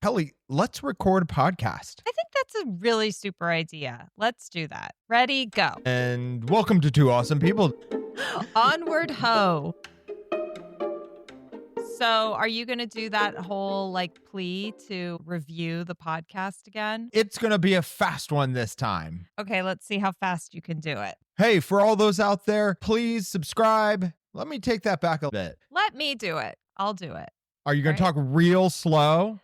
Kelly, let's record a podcast. I think that's a really super idea. Let's do that. Ready, go. And welcome to Two Awesome People. Onward ho. So are you going to do that whole plea to review the podcast again? It's going to be a fast one this time. Okay, let's see how fast you can do it. Hey, for all those out there, please subscribe. Let me take that back a bit. Let me do it. I'll do it. Are you going to talk real slow?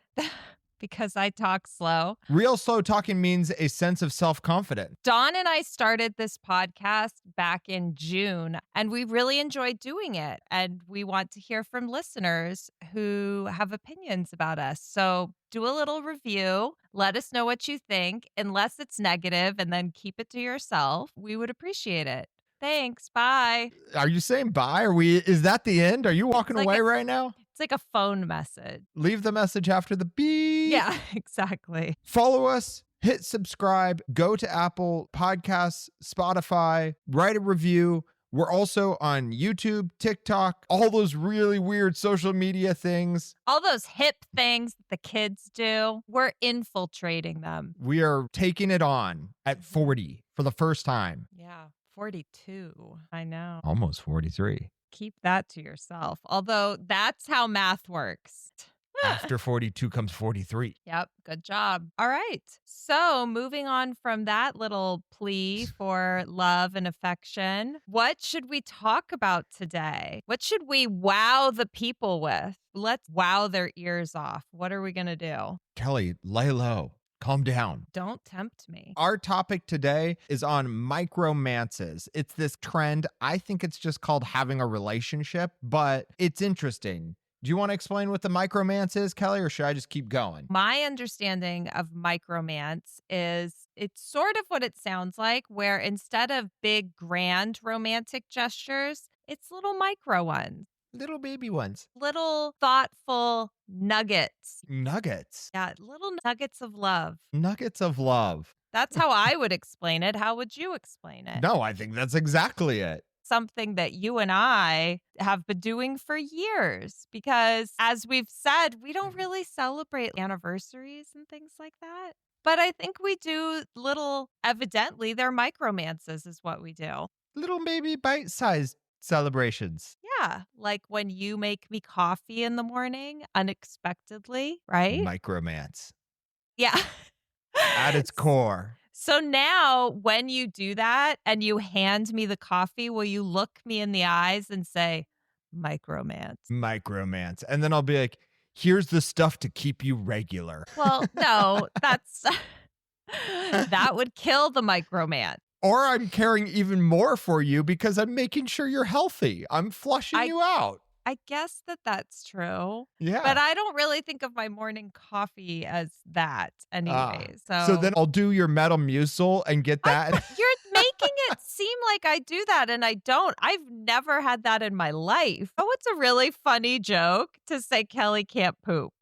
Because I talk slow. Real slow talking means a sense of self-confidence. Dawn and I started this podcast back in June, and we really enjoyed doing it. And we want to hear from listeners who have opinions about us. So do a little review. Let us know what you think, unless it's negative, and then keep it to yourself. We would appreciate it. Thanks. Bye. Are you saying bye? Is that the end? Are you walking away right now? It's like a phone message. Leave the message after the beep. Yeah, exactly. Follow us, hit subscribe, go to Apple Podcasts, Spotify, write a review. We're also on YouTube, TikTok, all those really weird social media things. All those hip things that the kids do. We're infiltrating them. We are taking it on at 40 for the first time. Yeah, 42. I know. Almost 43. Keep that to yourself. Although that's how math works. After 42 comes 43. Yep. Good job. All right. So moving on from that little plea for love and affection, what should we talk about today? What should we wow the people with? Let's wow their ears off. What are we going to do? Kelly, lay low. Calm down. Don't tempt me. Our topic today is on micromances. It's this trend. I think it's just called having a relationship, but it's interesting. Do you want to explain what the micromance is, Kelly, or should I just keep going? My understanding of micromance is it's sort of what it sounds like, where instead of big, grand romantic gestures, it's little micro ones. Little baby ones. Little thoughtful nuggets. Nuggets. Yeah, little nuggets of love. Nuggets of love. That's how I would explain it. How would you explain it? No, I think that's exactly it. Something that you and I have been doing for years because, as we've said, we don't really celebrate anniversaries and things like that. But I think we do evidently, they're micromances is what we do. Little baby bite-sized celebrations. Yeah, like when you make me coffee in the morning unexpectedly, right? Micromance. Yeah. At its core. So now when you do that and you hand me the coffee, will you look me in the eyes and say, micromance? Micromance. And then I'll be like, here's the stuff to keep you regular. Well, no, that would kill the micromance. Or I'm caring even more for you because I'm making sure you're healthy. I'm flushing you out. I guess that's true. Yeah. But I don't really think of my morning coffee as that anyway. So then I'll do your Metamucil and get that. You're making it seem like I do that and I don't. I've never had that in my life. Oh, it's a really funny joke to say Kelly can't poop.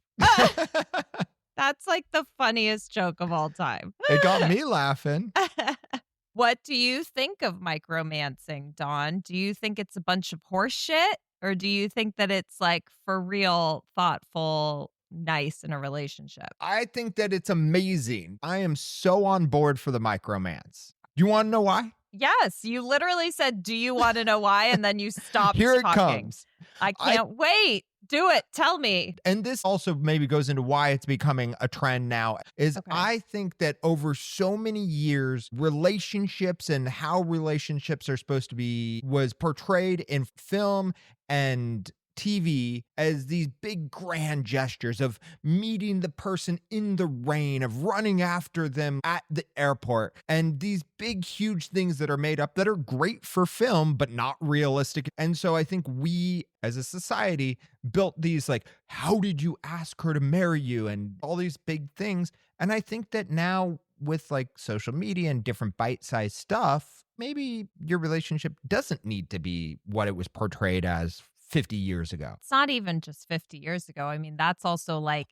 That's like the funniest joke of all time. It got me laughing. What do you think of micromancing, Dawn? Do you think it's a bunch of horse shit? Or do you think that it's like for real, thoughtful, nice in a relationship? I think that it's amazing. I am so on board for the micromance. Do you want to know why? Yes. You literally said, do you want to know why? And then you stopped Here it talking. comes. I can't wait. Do it. Tell me. And this also maybe goes into why it's becoming a trend now is Okay. I think that over so many years, relationships and how relationships are supposed to be was portrayed in film and TV as these big grand gestures of meeting the person in the rain, of running after them at the airport, and these big, huge things that are made up that are great for film, but not realistic. And so I think we as a society built these like, how did you ask her to marry you? And all these big things. And I think that now with like social media and different bite-sized stuff, maybe your relationship doesn't need to be what it was portrayed as 50 years ago. It's not even just 50 years ago. I mean, that's also like,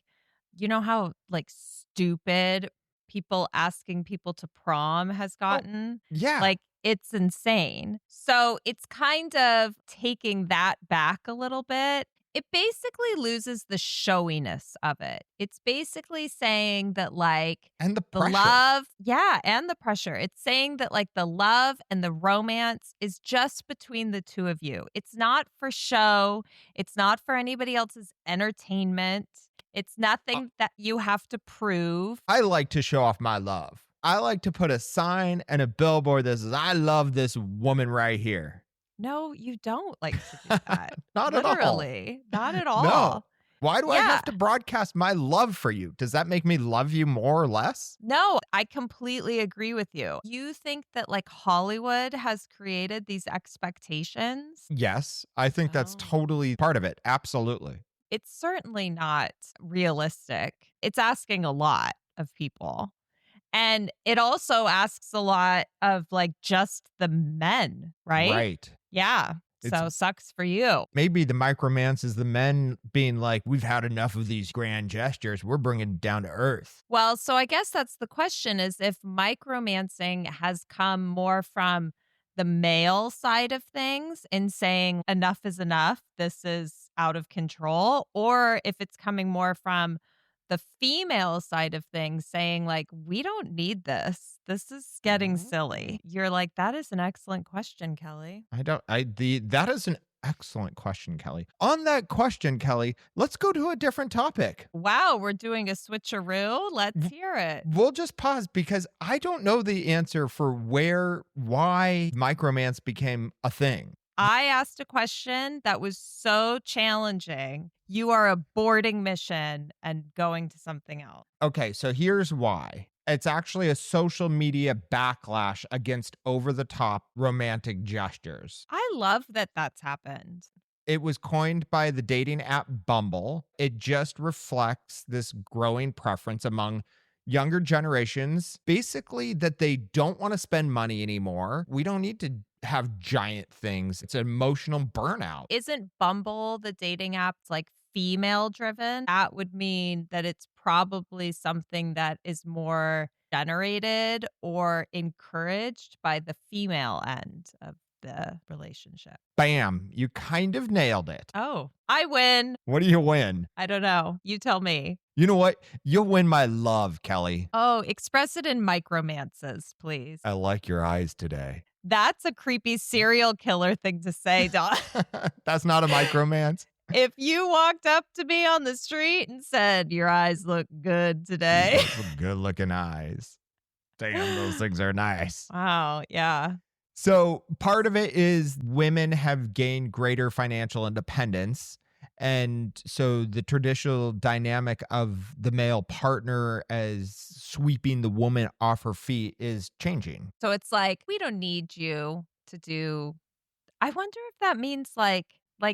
you know how like stupid people asking people to prom has gotten? Yeah. Like it's insane. So it's kind of taking that back a little bit It basically loses the showiness of it. It's basically saying that, like, And the the pressure. love, yeah, and the pressure. It's saying that, like, the love and the romance is just between the two of you. It's not for show. It's not for anybody else's entertainment. It's Uh, nothing that you have to prove. I like to show off my love. I like to put a sign and a billboard that says, I love this woman right here. No, you don't like to do that. Not at all. Literally, not at No. all. Why do I Yeah. have to broadcast my love for you? Does that make me love you more or less? No, I completely agree with you. You think that, like, Hollywood has created these expectations? Yes, I think that's No. totally part of it. Absolutely. It's certainly not realistic. It's asking a lot of people. And it also asks a lot of, like, just the men, right? Right. Yeah. It's So sucks for you. maybe the micromance is the men being like, we've had enough of these grand gestures. We're bringing it down to earth. Well, so I guess that's the question, is if micromancing has come more from the male side of things and saying enough is enough, this is out of control, or if it's coming more from the female side of things saying, like, we don't need this. This is getting silly. You're like, that is an excellent question, Kelly. That is an excellent question, Kelly. On that question, Kelly, let's go to a different topic. Wow, we're doing a switcheroo. Let's hear it. We'll just pause because I don't know the answer for why micromance became a thing. I asked a question that was so challenging. You are aborting mission and going to something else. Okay, so here's why. It's actually a social media backlash against over the top romantic gestures. I love that that's happened. It was coined by the dating app Bumble. It just reflects this growing preference among younger generations, basically that they don't want to spend money anymore. We don't need to have giant things. It's emotional burnout. Isn't Bumble, the dating app, like female driven? That would mean that it's probably something that is more generated or encouraged by the female end of the relationship. Bam, you kind of nailed it. Oh, I win. What do you win? I don't know. You tell me. You know what? You'll win my love, Kelly. Oh, express it in micromances, please. I like your eyes today. That's a creepy serial killer thing to say, Don. That's not a micromance. If you walked up to me on the street and said, your eyes look good today. Some good looking eyes. Damn, those things are nice. Wow. Yeah. So part of it is women have gained greater financial independence. And so the traditional dynamic of the male partner as sweeping the woman off her feet is changing. So it's like, we don't need you to do. I wonder if that means like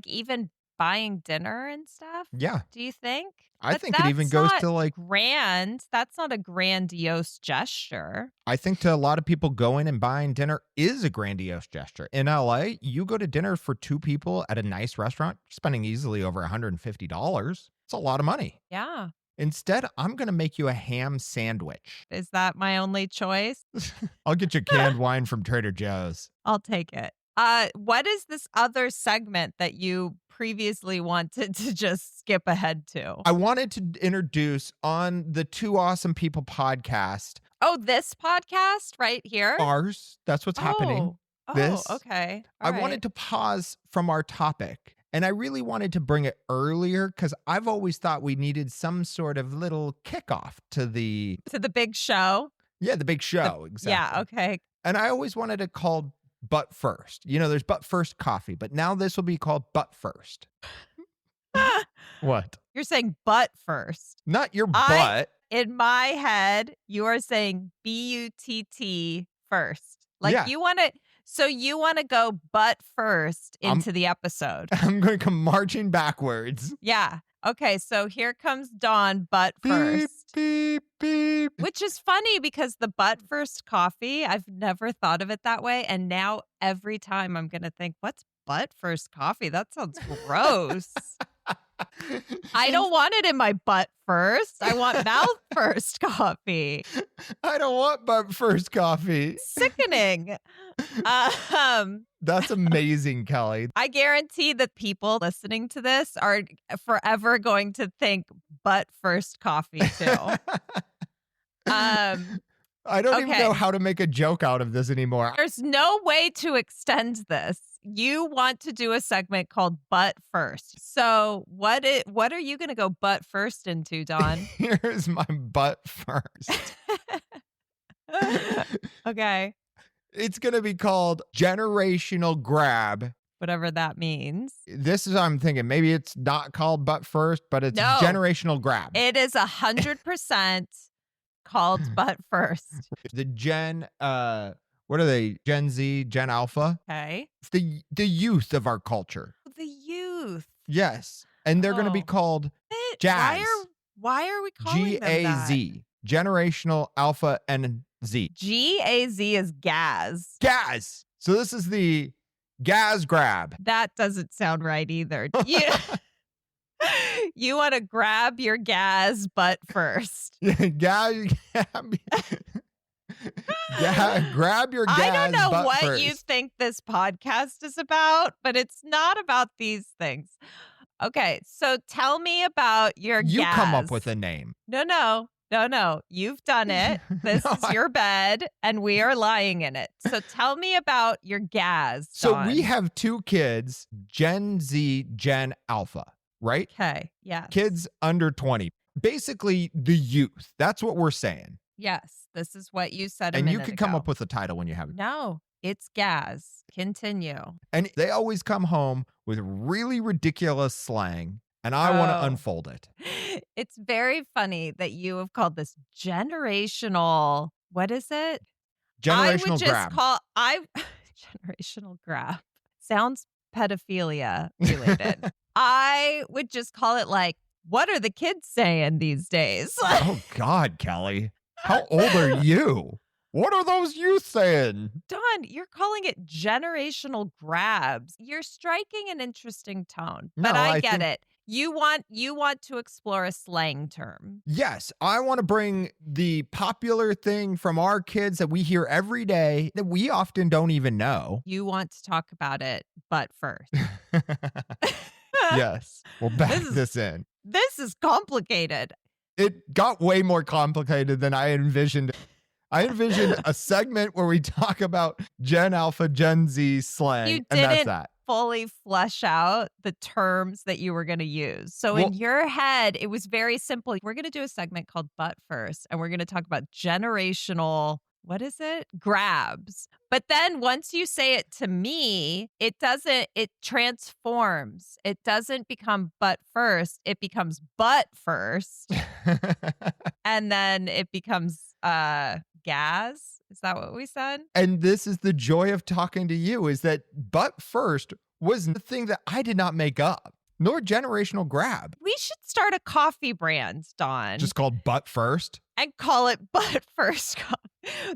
even buying dinner and stuff. Yeah. Do you think? I But think it even that's goes not to like, grand. That's not a grandiose gesture. I think to a lot of people, going and buying dinner is a grandiose gesture. In LA, you go to dinner for two people at a nice restaurant, you're spending easily over $150. It's a lot of money. Yeah. Instead, I'm going to make you a ham sandwich. Is that my only choice? I'll get you canned wine from Trader Joe's. I'll take it. What is this other segment that you previously wanted to just skip ahead to? I wanted to introduce on the Two Awesome People podcast, Oh, this podcast right here? ours. That's what's happening. Oh, This. okay. I wanted to pause from our topic. And I really wanted to bring it earlier because I've always thought we needed some sort of little kickoff to the big show. big show. Exactly. Yeah, okay. And I always wanted it called Butt First. You know, there's Butt First coffee, but now this will be called Butt First. What? You're saying butt first. Not your I- butt. In my head, you are saying BUTT first. Like Yeah. you want to go butt first into the episode. I'm going to come marching backwards. Yeah. Okay, so here comes Dawn butt first. Beep, beep. Which is funny because the butt first coffee, I've never thought of it that way. And now every time I'm going to think, what's butt first coffee? That sounds gross. I And don't want it in my butt first. I want mouth first coffee. I don't want butt first coffee. Sickening. Um, That's amazing, Kelly. I guarantee that people listening to this are forever going to think butt first coffee too. I don't even know Okay. how to make a joke out of this anymore. There's no way to extend this. You want to do a segment called butt first. So what are you going to go butt first into, Don? Here's my butt first. Okay. It's going to be called generational grab. Whatever that means. This is, I'm thinking, maybe it's not called butt first, but it's No. generational grab. It is 100% called butt first. The what are they? Gen Z, Gen Alpha? Okay. It's the youth of our culture. The youth. Yes. And they're going to be Oh. called Jazz. Why are we calling them that? GAZ. Generational Alpha and Z. GAZ is gas. Gaz. So this is the Gaz grab. That doesn't sound right either. You want to grab your gas butt first. Gaz. Grab your gas. I don't know butt what first. you think this podcast is about, but it's not about these things. Okay, so tell me about your You gas. come up with a name. No. You've done it. This No, is your bed, and we are lying in it. So tell me about your gas. So Dawn. we have two kids, Gen Z, Gen Alpha, right? Okay. Yes. Kids under 20. Basically, the youth. That's what we're saying. Yes. This is what you said a And you minute can come ago. up with a title when you have it. No, it's gas. Continue. And they always come home with really ridiculous slang, and I want to Oh. unfold it. It's very funny that you have called this generational. What is it? I Generational would just grab. call generational grab. Sounds pedophilia related. I would just call it like, what are the kids saying these days? Oh, God, Kelly. How old are you? What are those youth saying? Don, you're calling it generational grabs. You're striking an interesting tone, but No, I I get think- it. You want to explore a slang term. Yes, I want to bring the popular thing from our kids that we hear every day that we often don't even know. You want to talk about it, but first. Yes, we'll back This is- this in. This is complicated. It got way more complicated than I envisioned. I envisioned a segment where we talk about Gen Alpha, Gen Z slang, You and that's didn't that. fully flesh out the terms that you were going to use. So Well- in your head, it was very simple. We're going to do a segment called Butt First, and we're going to talk about generational, what is it? Grabs. But then once you say it to me, it transforms. It doesn't become butt first. It becomes butt first. And then it becomes gas. Is that what we said? And this is the joy of talking to you, is that butt first was the thing that I did not make up, nor generational grab. We should start a coffee brand, Dawn. Just called butt first. And call it butt first.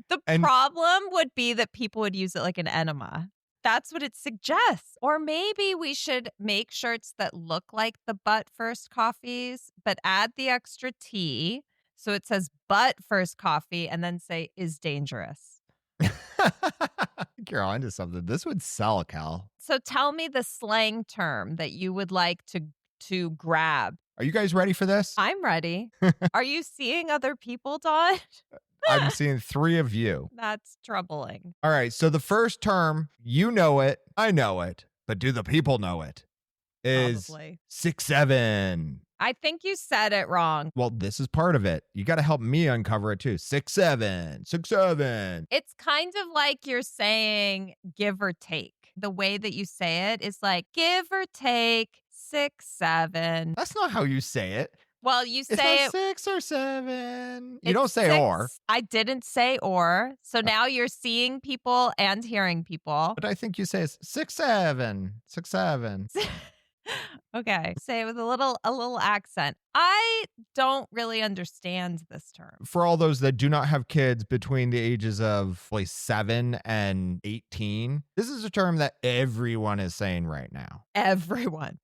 The And- problem would be that people would use it like an enema. That's what it suggests. Or maybe we should make shirts that look like the butt first coffees, but add the extra T. So it says butt first coffee and then say is dangerous. You're onto something. This would sell, Cal. So tell me the slang term that you would like to grab. Are you guys ready for this? I'm ready. Are you seeing other people, Dawn? I'm seeing 3 of you. That's troubling. All right. So the first term, you know it, I know it, but do the people know it? Is Probably. 6'7". I think you said it wrong. Well, this is part of it. You got to help me uncover it too. 6'7", 6'7". It's kind of like you're saying give or take. The way that you say it is like give or take 6, 7. That's not how you say it. Well, you It's say not it. 6 or 7. You it's don't say 6. or. I didn't say or. So now you're seeing people and hearing people. But I think you say it's 6'7", 6'7". Okay. Say it with a little accent. I don't really understand this term. For all those that do not have kids between the ages of like 7 and 18, this is a term that everyone is saying right now. Everyone.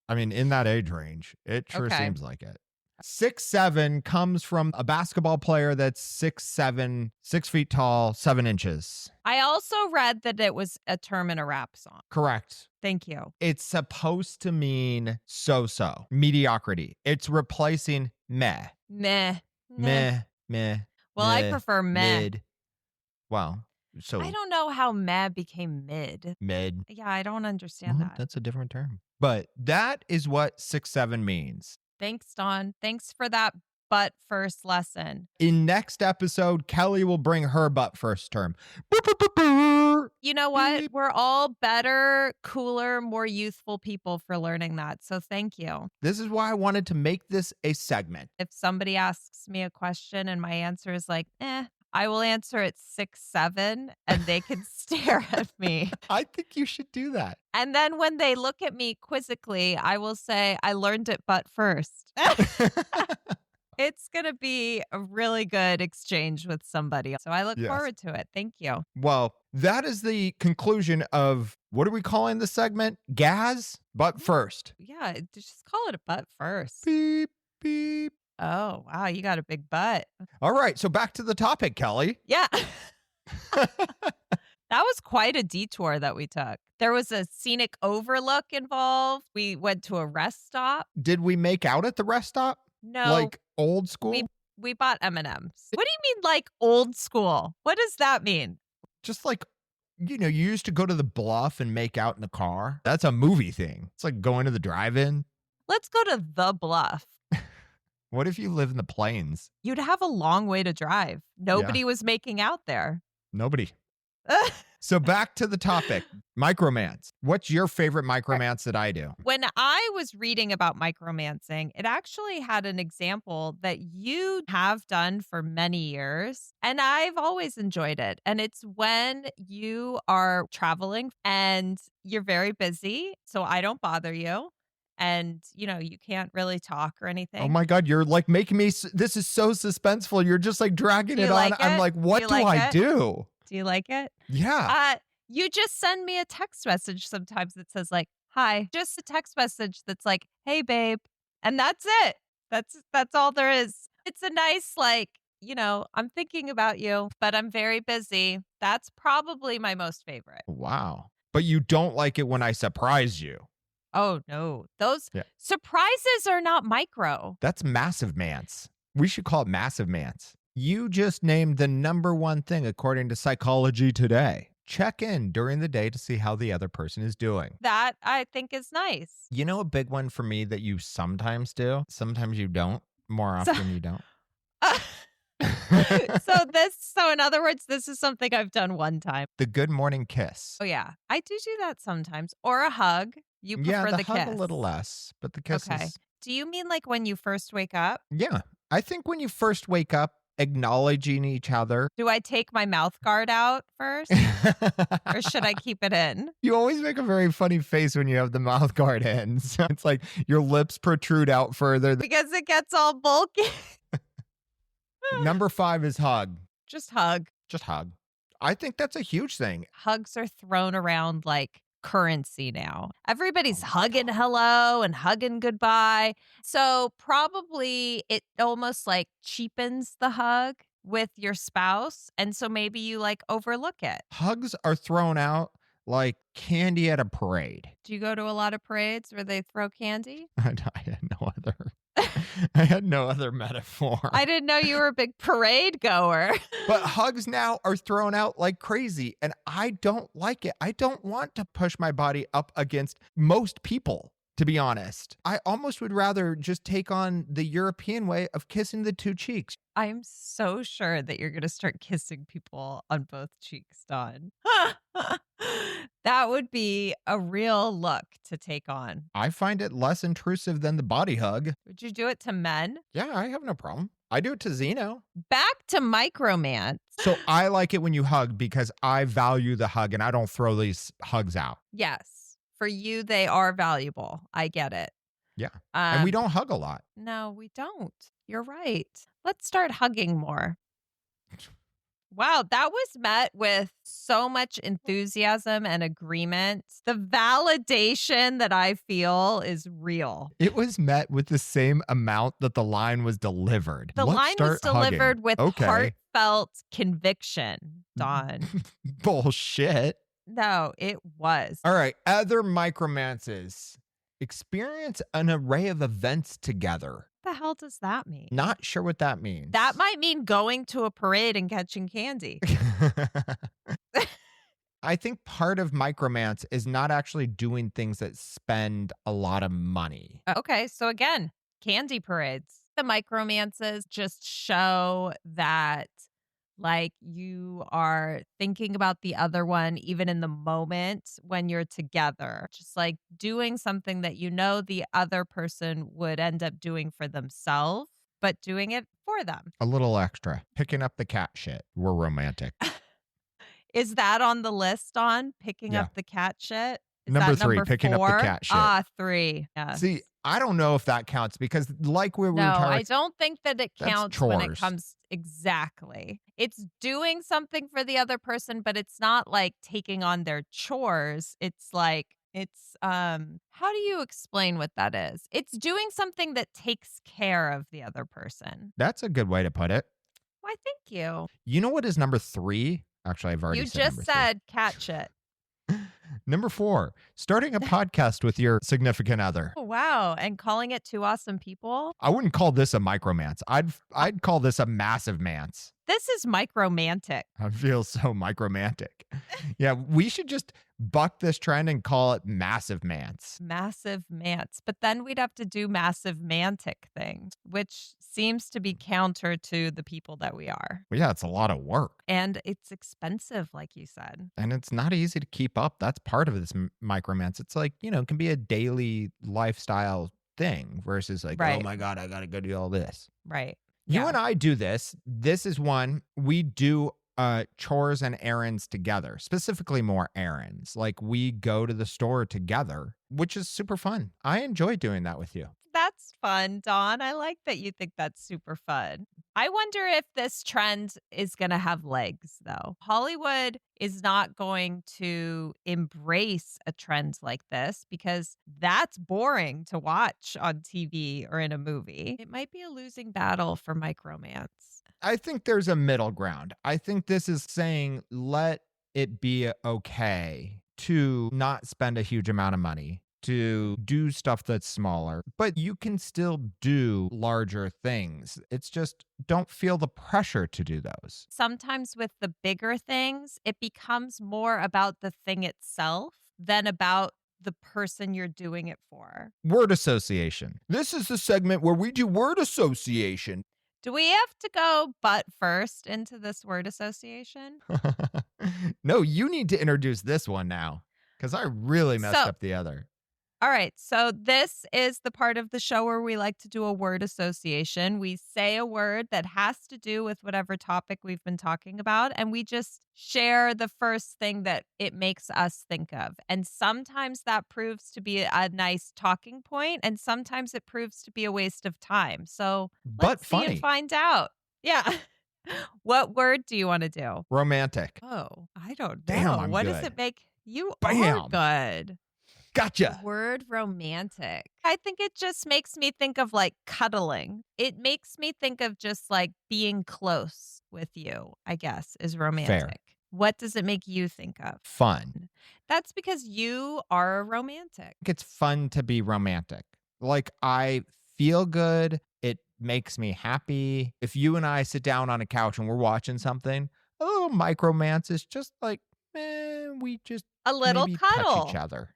I mean, in that age range, it sure Okay. seems like it. 6'7" comes from a basketball player that's 6'7", 6 feet tall, 7 inches. I also read that it was a term in a rap song. Correct. Thank you. It's supposed to mean so-so, mediocrity. It's replacing meh. Meh. Meh, meh. Well, I meh, prefer meh. Mid. Well, so I don't know how meh became mid. mid. Yeah, I don't understand Well, that. that's a different term. But that is what 6'7" means. Thanks, Dawn. Thanks for that butt first lesson. In next episode, Kelly will bring her butt first term. You know what? Beep. We're all better, cooler, more youthful people for learning that. So thank you. This is why I wanted to make this a segment. If somebody asks me a question and my answer is like, I will answer it 6'7", and they can stare at me. I think you should do that. And then when they look at me quizzically, I will say, I learned it butt first. It's going to be a really good exchange with somebody. So I look forward to it. Thank you. Well, that is the conclusion of, what are we calling the segment? Gaz? Butt first. Yeah, just call it a butt first. Beep, beep. Oh, wow. You got a big butt. All right. So back to the topic, Kelly. Yeah. That was quite a detour that we took. There was a scenic overlook involved. We went to a rest stop. Did we make out at the rest stop? No. Like old school? We bought M&Ms. What do you mean like old school? What does that mean? Just like, you used to go to the Bluff and make out in the car. That's a movie thing. It's like going to the drive-in. Let's go to the Bluff. What if you live in the plains? You'd have a long way to drive. Nobody was making out there. Nobody. So back to the topic, micromance. What's your favorite micromance that I do? When I was reading about micromancing, it actually had an example that you have done for many years, and I've always enjoyed it. And it's when you are traveling and you're very busy, so I don't bother you. And, you can't really talk or anything. Oh my God, you're like making me, this is so suspenseful. You're just like dragging it on. I'm like, what do I do? Do you like it? Yeah. You just send me a text message sometimes that says like, hi, just a text message that's like, hey, babe. And that's it. That's all there is. It's a nice, like, I'm thinking about you, but I'm very busy. That's probably my most favorite. Wow. But you don't like it when I surprise you. Oh, no. Those surprises are not micro. That's massive mance. We should call it massive mance. You just named the number one thing according to Psychology Today. Check in during the day to see how the other person is doing. That I think is nice. You know, a big one for me that you sometimes do, sometimes you don't, more often you don't. So in other words, this is something I've done one time. The good morning kiss. Oh, yeah. I do that sometimes. Or a hug. You prefer the hug kiss. a little less, but the kiss Okay. is... Do you mean like when you first wake up? Yeah. I think when you first wake up, acknowledging each other. Do I take my mouth guard out first? Or should I keep it in? You always make a very funny face when you have the mouth guard in. So it's like your lips protrude out further. Because it gets all bulky. Number 5 is hug. Just hug. Just hug. I think that's a huge thing. Hugs are thrown around like currency now. Everybody's hugging hello and hugging goodbye. So probably it almost like cheapens the hug with your spouse. And so maybe you like overlook it. Hugs are thrown out like candy at a parade. Do you go to a lot of parades where they throw candy? I had no other. I had no other metaphor. I didn't know you were a big parade goer. But hugs now are thrown out like crazy, and I don't like it. I don't want to push my body up against most people, to be honest. I almost would rather just take on the European way of kissing the 2 cheeks. I'm so sure that you're going to start kissing people on both cheeks, Dawn. That would be a real look to take on. I find it less intrusive than the body hug. Would you do it to men? Yeah, I have no problem. I do it to Zeno. Back to micromance. So I like it when you hug because I value the hug and I don't throw these hugs out. Yes. For you, they are valuable. I get it. Yeah. And we don't hug a lot. No, we don't. You're right. Let's start hugging more. Wow, that was met with so much enthusiasm and agreement. The validation that I feel is real. It was met with the same amount that the line was delivered. The Let's line was start hugging. delivered with Okay. heartfelt conviction, Dawn. Bullshit. No, it was. All right. Other micromances. Experience an array of events together. What the hell does that mean? Not sure what that means. That might mean going to a parade and catching candy. I think part of micromance is not actually doing things that spend a lot of money. Okay, so again, candy parades. The micromances just show that like you are thinking about the other one even in the moment when you're together. Just like doing something that you know the other person would end up doing for themselves, but doing it for them. A little extra. Picking up the cat shit. We're romantic. Is that on the list on picking Yeah. up the cat shit? Is Number that 3, picking up the 4? cat shit. 3. Yes. See, I don't know if that counts because like we were No, talking, I don't think that it that's counts when it chores. comes exactly. It's doing something for the other person, but it's not like taking on their chores. It's like how do you explain what that is? It's doing something that takes care of the other person. That's a good way to put it. Why, thank you. You know what is number 3? Actually, I've already You said just number said cat shit. 3. Number 4, starting a podcast with your significant other. Oh, wow. And calling it Two Awesome People? I wouldn't call this a micromance. I'd call this a massive mance. This is micromantic. I feel so micromantic. Yeah, we should just buck this trend and call it massive mance. Massive mance. But then we'd have to do massive mantic things, which seems to be counter to the people that we are. Well, yeah, it's a lot of work. And it's expensive, like you said. And it's not easy to keep up. That's part of this micromance. It's like, it can be a daily lifestyle thing versus like, Right. oh my God, I got to go do all this. Right. You Yeah. and I do this. This is one we do chores and errands together, specifically more errands. Like we go to the store together, which is super fun. I enjoy doing that with you. That's fun, Dawn. I like that you think that's super fun. I wonder if this trend is going to have legs, though. Hollywood is not going to embrace a trend like this because that's boring to watch on TV or in a movie. It might be a losing battle for micromance. I think there's a middle ground. I think this is saying let it be okay to not spend a huge amount of money, to do stuff that's smaller, but you can still do larger things. It's just don't feel the pressure to do those. Sometimes with the bigger things, it becomes more about the thing itself than about the person you're doing it for. Word association. This is the segment where we do word association. Do we have to go butt first into this word association? No, you need to introduce this one now because I really messed So- up the other. All right. So this is the part of the show where we like to do a word association. We say a word that has to do with whatever topic we've been talking about, and we just share the first thing that it makes us think of. And sometimes that proves to be a nice talking point, and sometimes it proves to be a waste of time. So But let's see funny. and find out. Yeah. What word do you want to do? Romantic. Oh, I don't know. Damn, I'm what does good. it make? You Bam. are good. Gotcha. Word romantic. I think it just makes me think of like cuddling. It makes me think of just like being close with you, I guess, is romantic. What does it make you think of? Fun. That's because you are romantic. It's fun to be romantic. Like I feel good. It makes me happy. If you and I sit down on a couch and we're watching something, a little micromance is just like, we just A little maybe cuddle. touch each other.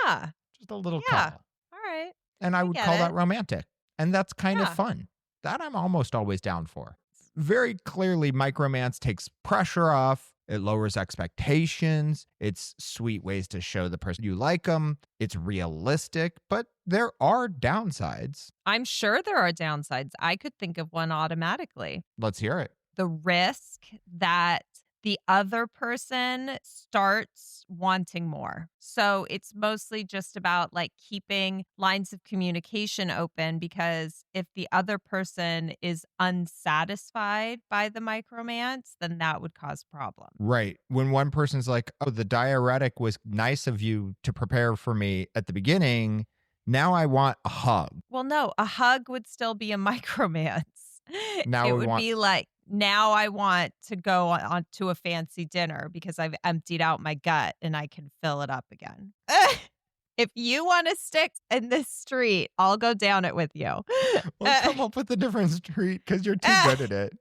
Yeah. Just a little Yeah. cuddle. All right. And I would get call that it. romantic. And that's kind of Yeah. fun. That I'm almost always down for. Very clearly, micromance takes pressure off. It lowers expectations. It's sweet ways to show the person you like them. It's realistic, but there are downsides. I'm sure there are downsides. I could think of one automatically. Let's hear it. The risk that the other person starts wanting more. So it's mostly just about like keeping lines of communication open, because if the other person is unsatisfied by the micromance, then that would cause problems. Right. When one person's like, oh, the diuretic was nice of you to prepare for me at the beginning. Now I want a hug. Well, no, a hug would still be a micromance. Now It we would want be like, now I want to go on to a fancy dinner because I've emptied out my gut and I can fill it up again. If you want to stick in this street, I'll go down it with you. Well, come up with a different street because you're too good at it.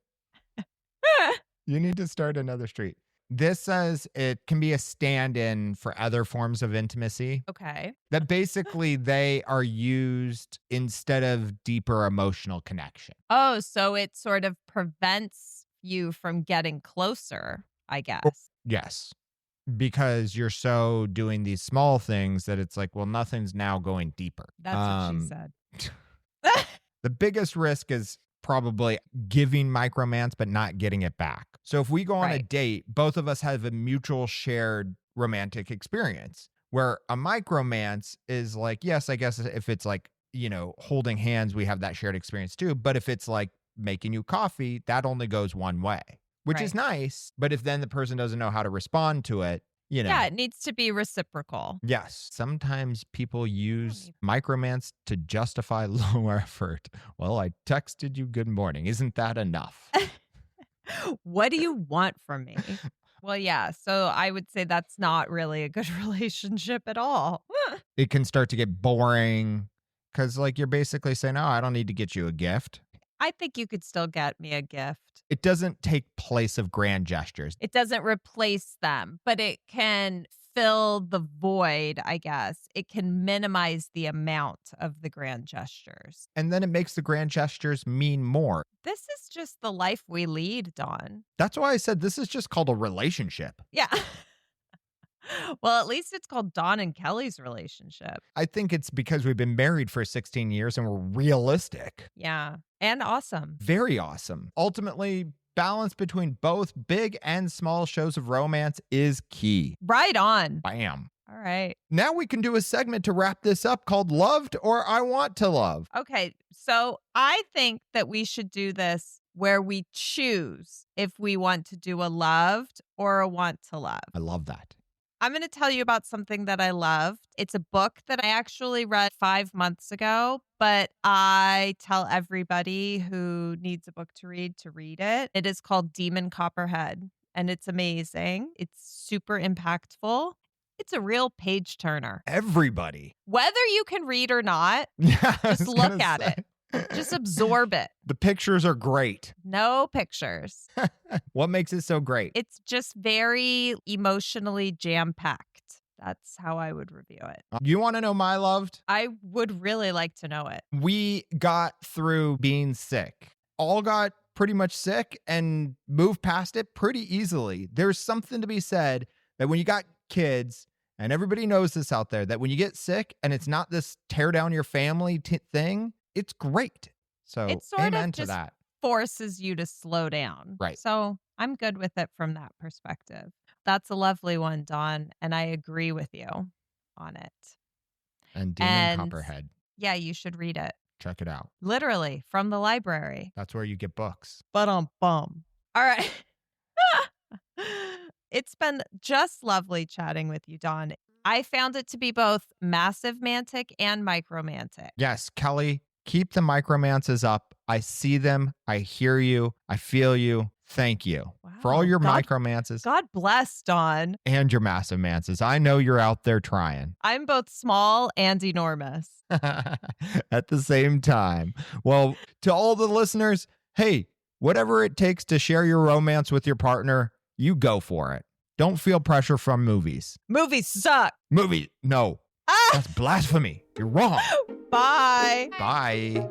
You need to start another street. This says it can be a stand-in for other forms of intimacy. Okay. That basically they are used instead of deeper emotional connection. Oh, so it sort of prevents you from getting closer, I guess. Yes. Because you're so doing these small things that it's like, well, nothing's now going deeper. That's what she said. The biggest risk is probably giving micromance but not getting it back. So if we go on a Right. date, both of us have a mutual shared romantic experience, where a micromance is like, yes, I guess if it's like, holding hands, we have that shared experience too. But if it's like making you coffee, that only goes one way, which is Right. nice. But if then the person doesn't know how to respond to it, Yeah, it needs to be reciprocal. Yes. Sometimes people use need- micromance to justify low effort. Well, I texted you good morning. Isn't that enough? What do you want from me? Well, yeah. So I would say that's not really a good relationship at all. It can start to get boring because, like, you're basically saying, oh, I don't need to get you a gift. I think you could still get me a gift. It doesn't take place of grand gestures. It doesn't replace them, but it can fill the void, I guess. It can minimize the amount of the grand gestures. And then it makes the grand gestures mean more. This is just the life we lead, Dawn. That's why I said this is just called a relationship. Yeah. Well, at least it's called Dawn and Kelly's relationship. I think it's because we've been married for 16 years and we're realistic. Yeah. And awesome. Very awesome. Ultimately, balance between both big and small shows of romance is key. Right on. Bam. All right. Now we can do a segment to wrap this up called Loved or I Want to Love. Okay. So I think that we should do this where we choose if we want to do a loved or a want to love. I love that. I'm going to tell you about something that I loved. It's a book that I actually read 5 months ago, but I tell everybody who needs a book to read it. It is called Demon Copperhead, and it's amazing. It's super impactful. It's a real page turner. Everybody. Whether you can read or not, Yeah, just look at it. Just absorb it. The pictures are great. No pictures. What makes it so great? It's just very emotionally jam-packed. That's how I would review it. You want to know my loved? I would really like to know it. We got through being sick. All got pretty much sick and moved past it pretty easily. There's something to be said that when you got kids, and everybody knows this out there, that when you get sick and it's not this tear down your family thing, it's great. So It sort amen of to just that. forces you to slow down. Right. So I'm good with it from that perspective. That's a lovely one, Dawn, and I agree with you on it. And Demon And- Copperhead. Yeah, you should read it. Check it out. Literally from the library. That's where you get books. Bum. All right. It's been just lovely chatting with you, Dawn. I found it to be both massive mantic and micromantic. Yes, Kelly, keep the micromances up. I see them. I hear you. I feel you. Thank you for all Wow. your God- micromances God bless, Dawn. and your massive mances. I know you're out there trying I'm both small and enormous. at the same time. Well, to all the listeners, hey, whatever it takes to share your romance with your partner, you go for it. Don't feel pressure from movies. Movies suck. No, Ah! that's blasphemy. You're wrong. Bye. Bye.